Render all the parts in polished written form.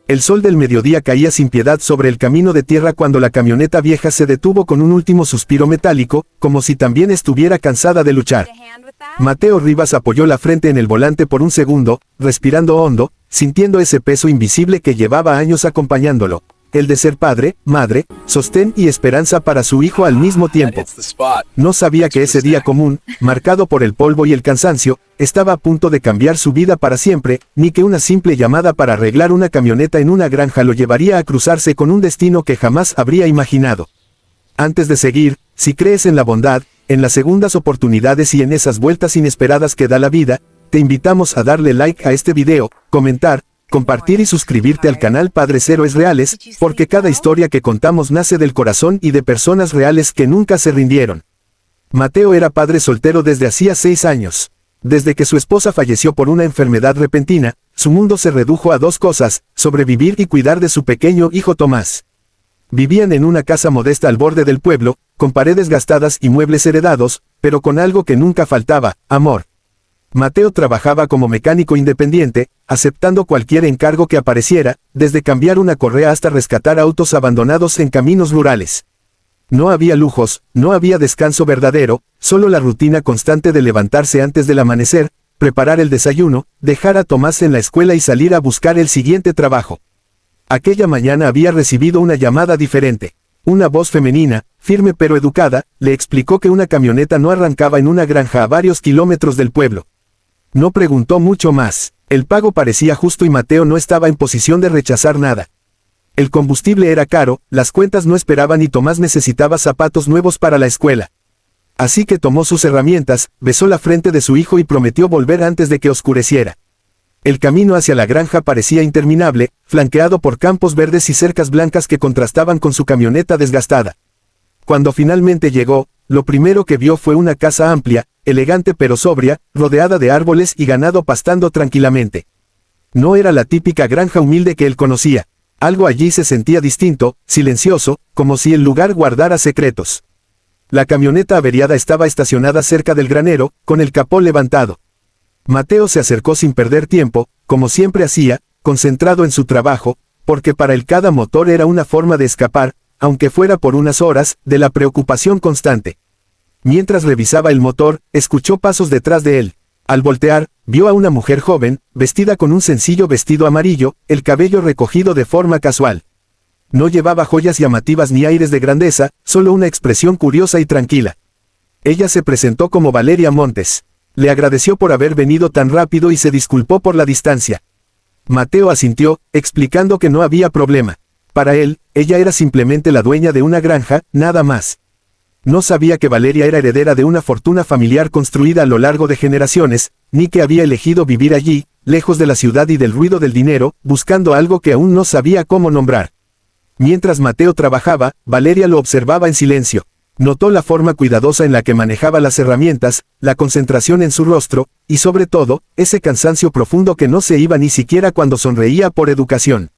El sol del mediodía caía sin piedad sobre el camino de tierra cuando la camioneta vieja se detuvo con un último suspiro metálico, como si también estuviera cansada de luchar. Mateo Rivas apoyó la frente en el volante por un segundo, respirando hondo, sintiendo ese peso invisible que llevaba años acompañándolo. El de ser padre, madre, sostén y esperanza para su hijo al mismo tiempo. No sabía que ese día común, marcado por el polvo y el cansancio, estaba a punto de cambiar su vida para siempre, ni que una simple llamada para arreglar una camioneta en una granja lo llevaría a cruzarse con un destino que jamás habría imaginado. Antes de seguir, si crees en la bondad, en las segundas oportunidades y en esas vueltas inesperadas que da la vida, te invitamos a darle like a este video, comentar, compartir y suscribirte al canal Padres Héroes Reales, porque cada historia que contamos nace del corazón y de personas reales que nunca se rindieron. Mateo era padre soltero desde hacía 6 años. Desde que su esposa falleció por una enfermedad repentina, su mundo se redujo a 2 cosas, sobrevivir y cuidar de su pequeño hijo Tomás. Vivían en una casa modesta al borde del pueblo, con paredes gastadas y muebles heredados, pero con algo que nunca faltaba, amor. Mateo trabajaba como mecánico independiente, aceptando cualquier encargo que apareciera, desde cambiar una correa hasta rescatar autos abandonados en caminos rurales. No había lujos, no había descanso verdadero, solo la rutina constante de levantarse antes del amanecer, preparar el desayuno, dejar a Tomás en la escuela y salir a buscar el siguiente trabajo. Aquella mañana había recibido una llamada diferente. Una voz femenina, firme pero educada, le explicó que una camioneta no arrancaba en una granja a varios kilómetros del pueblo. No preguntó mucho más. El pago parecía justo y Mateo no estaba en posición de rechazar nada. El combustible era caro, las cuentas no esperaban y Tomás necesitaba zapatos nuevos para la escuela. Así que tomó sus herramientas, besó la frente de su hijo y prometió volver antes de que oscureciera. El camino hacia la granja parecía interminable, flanqueado por campos verdes y cercas blancas que contrastaban con su camioneta desgastada. Cuando finalmente llegó, lo primero que vio fue una casa amplia, elegante pero sobria, rodeada de árboles y ganado pastando tranquilamente. No era la típica granja humilde que él conocía. Algo allí se sentía distinto, silencioso, como si el lugar guardara secretos. La camioneta averiada estaba estacionada cerca del granero, con el capó levantado. Mateo se acercó sin perder tiempo, como siempre hacía, concentrado en su trabajo, porque para él cada motor era una forma de escapar, aunque fuera por unas horas, de la preocupación constante. Mientras revisaba el motor, escuchó pasos detrás de él. Al voltear, vio a una mujer joven, vestida con un sencillo vestido amarillo, el cabello recogido de forma casual. No llevaba joyas llamativas ni aires de grandeza, solo una expresión curiosa y tranquila. Ella se presentó como Valeria Montes. Le agradeció por haber venido tan rápido y se disculpó por la distancia. Mateo asintió, explicando que no había problema. Para él, ella era simplemente la dueña de una granja, nada más. No sabía que Valeria era heredera de una fortuna familiar construida a lo largo de generaciones, ni que había elegido vivir allí, lejos de la ciudad y del ruido del dinero, buscando algo que aún no sabía cómo nombrar. Mientras Mateo trabajaba, Valeria lo observaba en silencio. Notó la forma cuidadosa en la que manejaba las herramientas, la concentración en su rostro, y sobre todo, ese cansancio profundo que no se iba ni siquiera cuando sonreía por educación.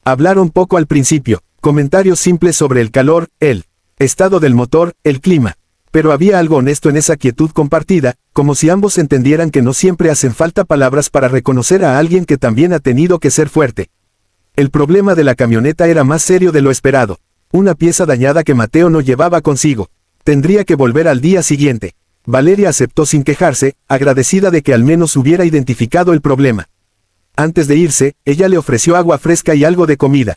Hablaron poco al principio, comentarios simples sobre el calor, el estado del motor, el clima. Pero había algo honesto en esa quietud compartida, como si ambos entendieran que no siempre hacen falta palabras para reconocer a alguien que también ha tenido que ser fuerte. El problema de la camioneta era más serio de lo esperado. Una pieza dañada que Mateo no llevaba consigo. Tendría que volver al día siguiente. Valeria aceptó sin quejarse, agradecida de que al menos hubiera identificado el problema. Antes de irse, ella le ofreció agua fresca y algo de comida.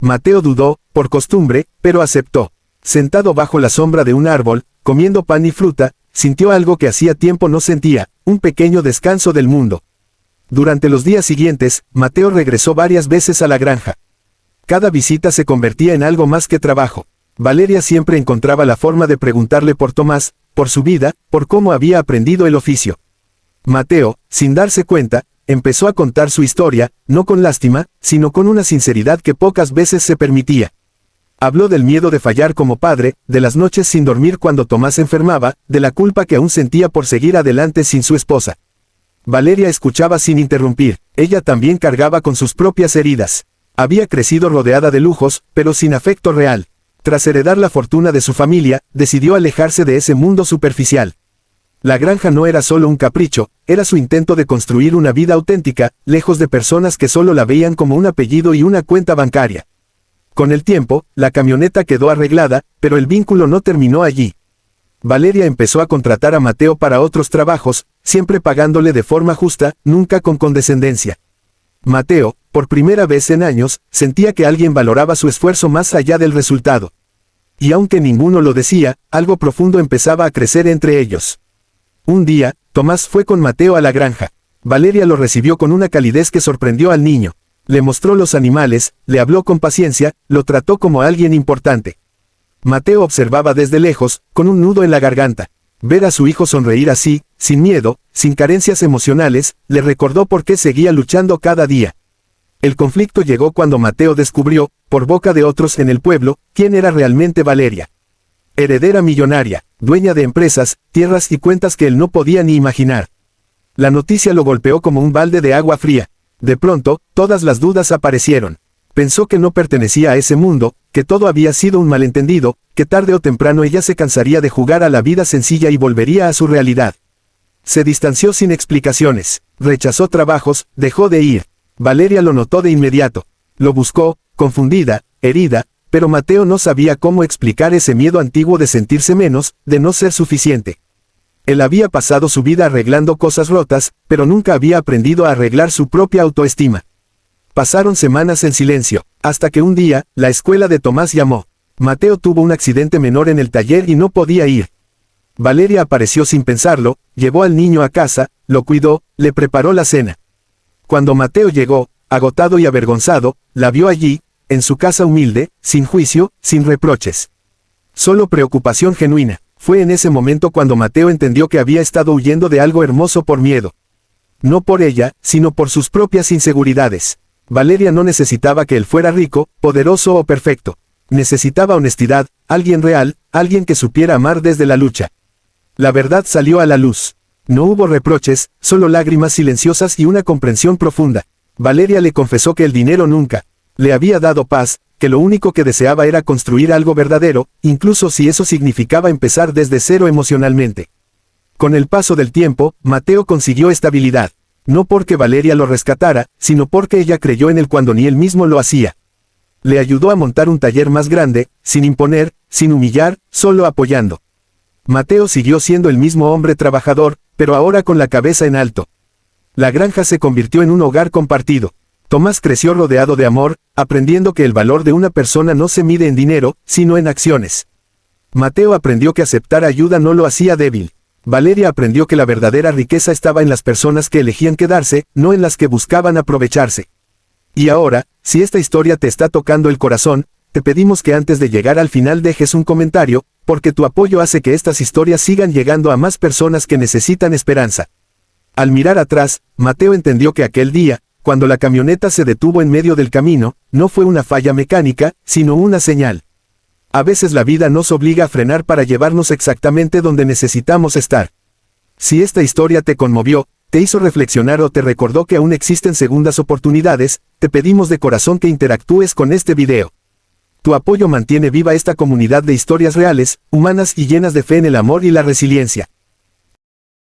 Mateo dudó, por costumbre, pero aceptó. Sentado bajo la sombra de un árbol, comiendo pan y fruta, sintió algo que hacía tiempo no sentía, un pequeño descanso del mundo. Durante los días siguientes, Mateo regresó varias veces a la granja. Cada visita se convertía en algo más que trabajo. Valeria siempre encontraba la forma de preguntarle por Tomás, por su vida, por cómo había aprendido el oficio. Mateo, sin darse cuenta, empezó a contar su historia, no con lástima, sino con una sinceridad que pocas veces se permitía. Habló del miedo de fallar como padre, de las noches sin dormir cuando Tomás enfermaba, de la culpa que aún sentía por seguir adelante sin su esposa. Valeria escuchaba sin interrumpir, ella también cargaba con sus propias heridas. Había crecido rodeada de lujos, pero sin afecto real. Tras heredar la fortuna de su familia, decidió alejarse de ese mundo superficial. La granja no era solo un capricho, era su intento de construir una vida auténtica, lejos de personas que solo la veían como un apellido y una cuenta bancaria. Con el tiempo, la camioneta quedó arreglada, pero el vínculo no terminó allí. Valeria empezó a contratar a Mateo para otros trabajos, siempre pagándole de forma justa, nunca con condescendencia. Mateo, por primera vez en años, sentía que alguien valoraba su esfuerzo más allá del resultado. Y aunque ninguno lo decía, algo profundo empezaba a crecer entre ellos. Un día, Tomás fue con Mateo a la granja. Valeria lo recibió con una calidez que sorprendió al niño. Le mostró los animales, le habló con paciencia, lo trató como a alguien importante. Mateo observaba desde lejos, con un nudo en la garganta. Ver a su hijo sonreír así, sin miedo, sin carencias emocionales, le recordó por qué seguía luchando cada día. El conflicto llegó cuando Mateo descubrió, por boca de otros en el pueblo, quién era realmente Valeria. Heredera millonaria, dueña de empresas, tierras y cuentas que él no podía ni imaginar. La noticia lo golpeó como un balde de agua fría. De pronto, todas las dudas aparecieron. Pensó que no pertenecía a ese mundo, que todo había sido un malentendido, que tarde o temprano ella se cansaría de jugar a la vida sencilla y volvería a su realidad. Se distanció sin explicaciones, rechazó trabajos, dejó de ir. Valeria lo notó de inmediato. Lo buscó, confundida, herida, pero Mateo no sabía cómo explicar ese miedo antiguo de sentirse menos, de no ser suficiente. Él había pasado su vida arreglando cosas rotas, pero nunca había aprendido a arreglar su propia autoestima. Pasaron semanas en silencio, hasta que un día, la escuela de Tomás llamó. Mateo tuvo un accidente menor en el taller y no podía ir. Valeria apareció sin pensarlo, llevó al niño a casa, lo cuidó, le preparó la cena. Cuando Mateo llegó, agotado y avergonzado, la vio allí, en su casa humilde, sin juicio, sin reproches. Solo preocupación genuina. Fue en ese momento cuando Mateo entendió que había estado huyendo de algo hermoso por miedo. No por ella, sino por sus propias inseguridades. Valeria no necesitaba que él fuera rico, poderoso o perfecto. Necesitaba honestidad, alguien real, alguien que supiera amar desde la lucha. La verdad salió a la luz. No hubo reproches, solo lágrimas silenciosas y una comprensión profunda. Valeria le confesó que el dinero nunca le había dado paz, que lo único que deseaba era construir algo verdadero, incluso si eso significaba empezar desde cero emocionalmente. Con el paso del tiempo, Mateo consiguió estabilidad. No porque Valeria lo rescatara, sino porque ella creyó en él cuando ni él mismo lo hacía. Le ayudó a montar un taller más grande, sin imponer, sin humillar, solo apoyando. Mateo siguió siendo el mismo hombre trabajador, pero ahora con la cabeza en alto. La granja se convirtió en un hogar compartido. Tomás creció rodeado de amor, aprendiendo que el valor de una persona no se mide en dinero, sino en acciones. Mateo aprendió que aceptar ayuda no lo hacía débil. Valeria aprendió que la verdadera riqueza estaba en las personas que elegían quedarse, no en las que buscaban aprovecharse. Y ahora, si esta historia te está tocando el corazón, te pedimos que antes de llegar al final dejes un comentario, porque tu apoyo hace que estas historias sigan llegando a más personas que necesitan esperanza. Al mirar atrás, Mateo entendió que aquel día, cuando la camioneta se detuvo en medio del camino, no fue una falla mecánica, sino una señal. A veces la vida nos obliga a frenar para llevarnos exactamente donde necesitamos estar. Si esta historia te conmovió, te hizo reflexionar o te recordó que aún existen segundas oportunidades, te pedimos de corazón que interactúes con este video. Tu apoyo mantiene viva esta comunidad de historias reales, humanas y llenas de fe en el amor y la resiliencia.